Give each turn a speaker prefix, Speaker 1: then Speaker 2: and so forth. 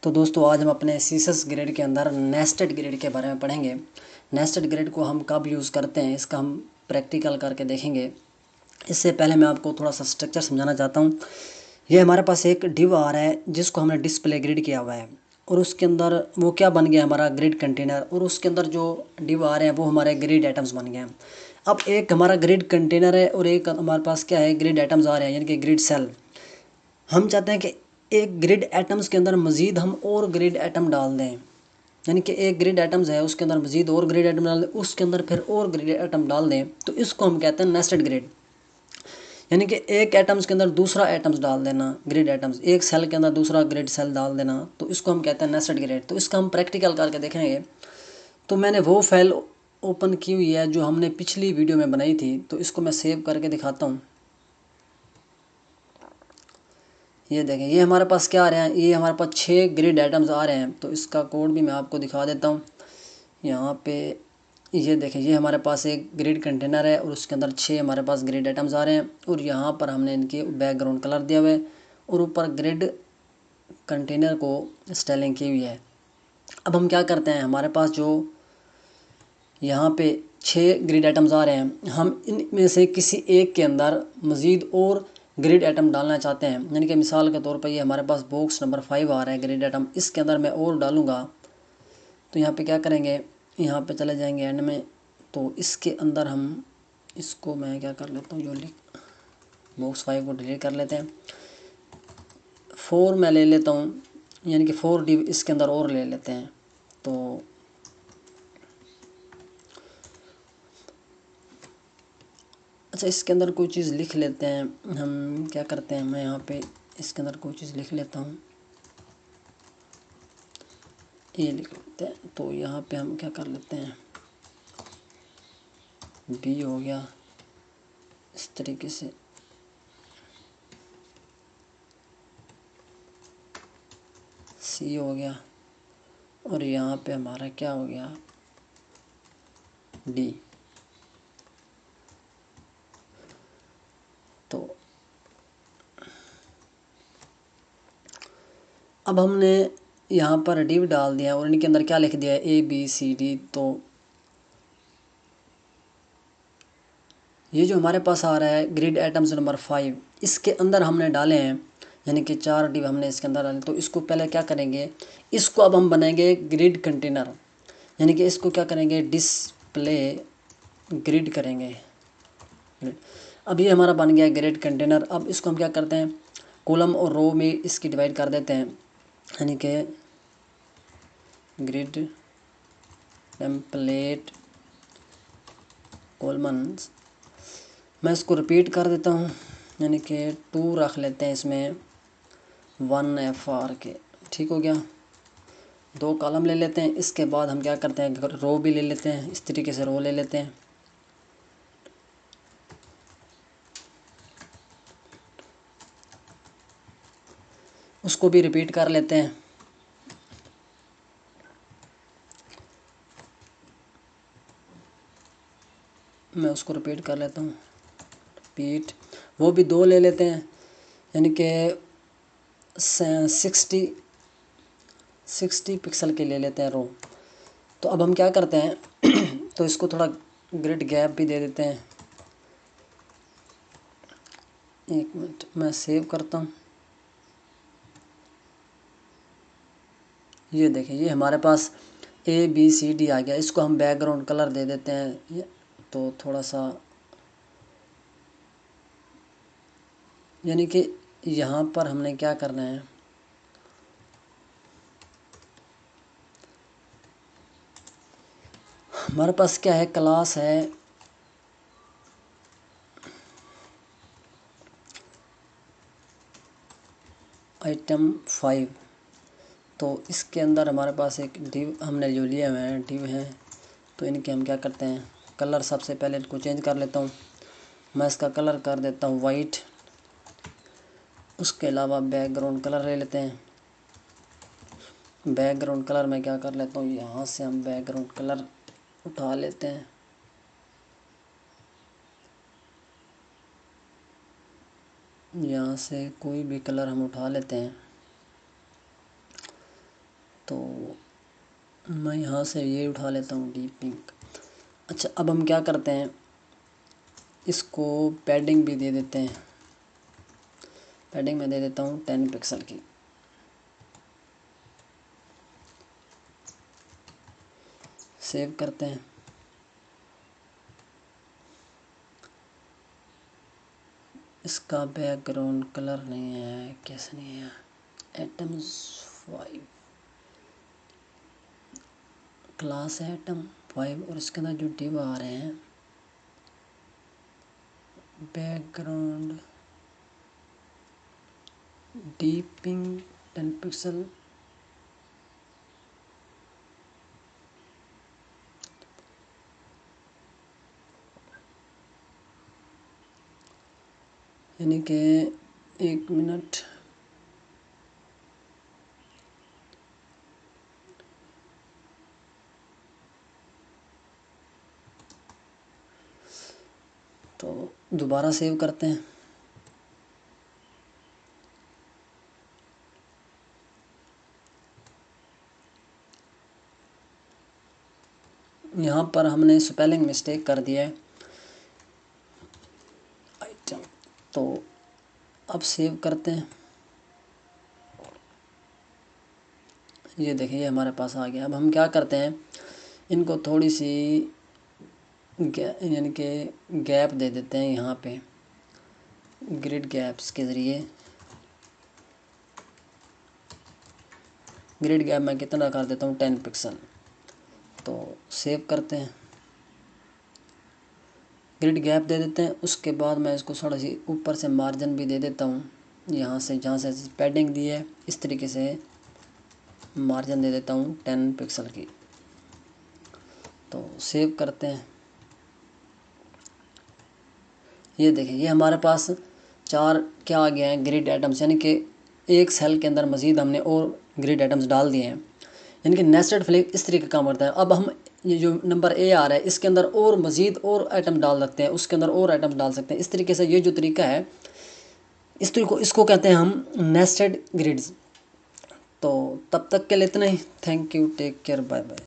Speaker 1: तो दोस्तों आज हम अपने सीसस ग्रिड के अंदर नेस्टेड ग्रिड के बारे में पढ़ेंगे। नेस्टेड ग्रिड को हम कब यूज़ करते हैं इसका हम प्रैक्टिकल करके देखेंगे। इससे पहले मैं आपको थोड़ा सा स्ट्रक्चर समझाना चाहता हूँ। ये हमारे पास एक डिव आ रहा है जिसको हमने डिस्प्ले ग्रिड किया हुआ है और उसके अंदर वो क्या बन गया हमारा ग्रिड कंटेनर, और उसके अंदर जो डिव आ रहे हैं वो हमारे ग्रिड आइटम्स बन गए हैं। अब एक हमारा ग्रिड कंटेनर है और एक हमारे पास क्या है, ग्रिड आइटम्स आ रहे हैं यानी कि ग्रिड सेल। हम चाहते हैं कि एक ग्रिड एटम्स के अंदर मज़ीद हम और ग्रिड एटम डाल दें, यानी कि एक ग्रिड एटम्स है उसके अंदर मज़ीद और ग्रिड एटम डाल दें, उसके अंदर फिर और ग्रिड एटम डाल दें, तो इसको हम कहते हैं नेस्टेड ग्रिड। यानी कि एक एटम्स के अंदर दूसरा एटम्स डाल देना, ग्रिड एटम्स, एक सेल के अंदर दूसरा ग्रिड सेल डाल देना, तो इसको हम कहते हैं नेस्टेड ग्रिड। तो इसका हम प्रैक्टिकल करके देखेंगे। तो मैंने वो फाइल ओपन की हुई है जो हमने पिछली वीडियो में बनाई थी, तो इसको मैं सेव करके दिखाता हूँ। ये देखें, ये हमारे पास क्या आ रहे हैं, ये हमारे पास 6 ग्रिड आइटम्स आ रहे हैं। तो इसका कोड भी मैं आपको दिखा देता हूँ यहाँ पे। ये देखें, ये हमारे पास एक ग्रिड कंटेनर है और उसके अंदर 6 हमारे पास ग्रिड आइटम्स आ रहे हैं और यहाँ पर हमने इनके बैकग्राउंड कलर दिया हुआ है और ऊपर ग्रिड कंटेनर को स्टाइलिंग की हुई है। अब हम क्या करते हैं, हमारे पास जो यहाँ पे 6 ग्रिड आइटम्स आ रहे हैं, हम इनमें से किसी एक के अंदर मज़ीद और ग्रिड आइटम डालना चाहते हैं। यानी कि मिसाल के तौर पर ये हमारे पास बॉक्स नंबर 5 आ रहा है ग्रिड आइटम, इसके अंदर मैं और डालूँगा। तो यहाँ पे क्या करेंगे, यहाँ पे चले जाएंगे एंड में, तो इसके अंदर हम इसको मैं क्या कर लेता हूँ, जो लिख बॉक्स 5 को डिलीट कर लेते हैं। 4 मैं ले लेता हूँ, यानी कि 4 डिव इसके अंदर और ले लेते हैं। तो अच्छा, इसके अंदर कोई चीज़ लिख लेते हैं। हम क्या करते हैं, मैं यहाँ पे इसके अंदर कोई चीज़ लिख लेता हूँ, ये लिख लेते हैं। तो यहाँ पे हम क्या कर लेते हैं, बी हो गया इस तरीके से, सी हो गया और यहाँ पे हमारा क्या हो गया, डी। तो अब हमने यहाँ पर डिव डाल दिया और इनके अंदर क्या लिख दिया है, ए बी सी डी। तो ये जो हमारे पास आ रहा है ग्रिड आइटम्स नंबर 5, इसके अंदर हमने डाले हैं, यानी कि 4 डिव हमने इसके अंदर डाले। तो इसको पहले क्या करेंगे, इसको अब हम बनाएंगे ग्रिड कंटेनर, यानी कि इसको क्या करेंगे, डिस्प्ले ग्रिड करेंगे। अब ये हमारा बन गया ग्रिड कंटेनर। अब इसको हम क्या करते हैं, कॉलम और रो में इसकी डिवाइड कर देते हैं, यानी कि ग्रिड टेम्पलेट कॉलम्स। मैं इसको रिपीट कर देता हूँ, यानी कि 2 रख लेते हैं इसमें 1 FR के, ठीक हो गया। 2 कॉलम ले लेते हैं। इसके बाद हम क्या करते हैं, रो भी ले लेते हैं, इस तरीके से रो ले लेते हैं। उसको भी रिपीट कर लेते हैं। मैं उसको रिपीट कर लेता हूँ, रिपीट। वो भी 2 ले लेते हैं, यानी कि 60 पिक्सल के ले लेते हैं रो। तो अब हम क्या करते हैं तो इसको थोड़ा ग्रिड गैप भी दे देते हैं। 1 मिनट, मैं सेव करता हूँ। ये देखें, ये हमारे पास ABCD आ गया। इसको हम बैकग्राउंड कलर दे देते हैं, तो थोड़ा सा, यानी कि यहाँ पर हमने क्या करना है, हमारे पास क्या है, क्लास है आइटम 5। तो इसके अंदर हमारे पास एक डिव हमने जो लिए हुए हैं, डिव हैं। तो इनके हम क्या करते हैं, कलर सबसे पहले इनको चेंज कर लेता हूँ। मैं इसका कलर कर देता हूँ वाइट। उसके अलावा बैकग्राउंड कलर ले लेते हैं। बैकग्राउंड कलर में क्या कर लेता हूँ, यहाँ से हम बैकग्राउंड कलर उठा लेते हैं। यहाँ से कोई भी कलर हम उठा लेते हैं। तो मैं यहाँ से ये उठा लेता हूँ डीप पिंक। अच्छा, अब हम क्या करते हैं, इसको पैडिंग भी दे देते हैं। पैडिंग में दे देता हूँ 10 पिक्सल की। सेव करते हैं। इसका बैकग्राउंड कलर नहीं है, कैसे नहीं है, एटम्स 5 क्लास है एटम 5, और इसके अंदर जो डिव आ रहे हैं बैकग्राउंड डीप पिंक 10 पिक्सल। यानी कि 1 मिनट। तो दोबारा सेव करते हैं। यहाँ पर हमने स्पेलिंग मिस्टेक कर दिया है आइटम, तो अब सेव करते हैं। ये देखिए हमारे पास आ गया। अब हम क्या करते हैं, इनको थोड़ी सी यानी कि गैप दे देते हैं यहाँ पे ग्रिड गैप्स के ज़रिए। ग्रिड गैप मैं कितना कर देता हूँ 10 पिक्सल। तो सेव करते हैं, ग्रिड गैप दे देते हैं। उसके बाद मैं इसको थोड़ा सी ऊपर से मार्जिन भी दे देता हूँ, यहाँ से जहाँ से पैडिंग दी है इस तरीके से मार्जिन दे देता हूँ 10 पिक्सल की। तो सेव करते हैं। ये देखिए ये हमारे पास 4 क्या आ गया है ग्रिड आइटम्स, यानी कि एक सेल के अंदर मज़ीद हमने और ग्रिड आइटम्स डाल दिए हैं। यानी कि नेस्टेड फ्लिप इस तरीके का काम करता है। अब हम ये जो नंबर ए आ रहा है इसके अंदर और मज़ीद और आइटम डाल सकते हैं, उसके अंदर और आइटम डाल सकते हैं। इस तरीके से ये जो तरीका है इस तरीको इसको कहते हैं हम नेस्टेड ग्रिड्स। तो तब तक के लिए इतना ही। Thank you, take care, bye bye.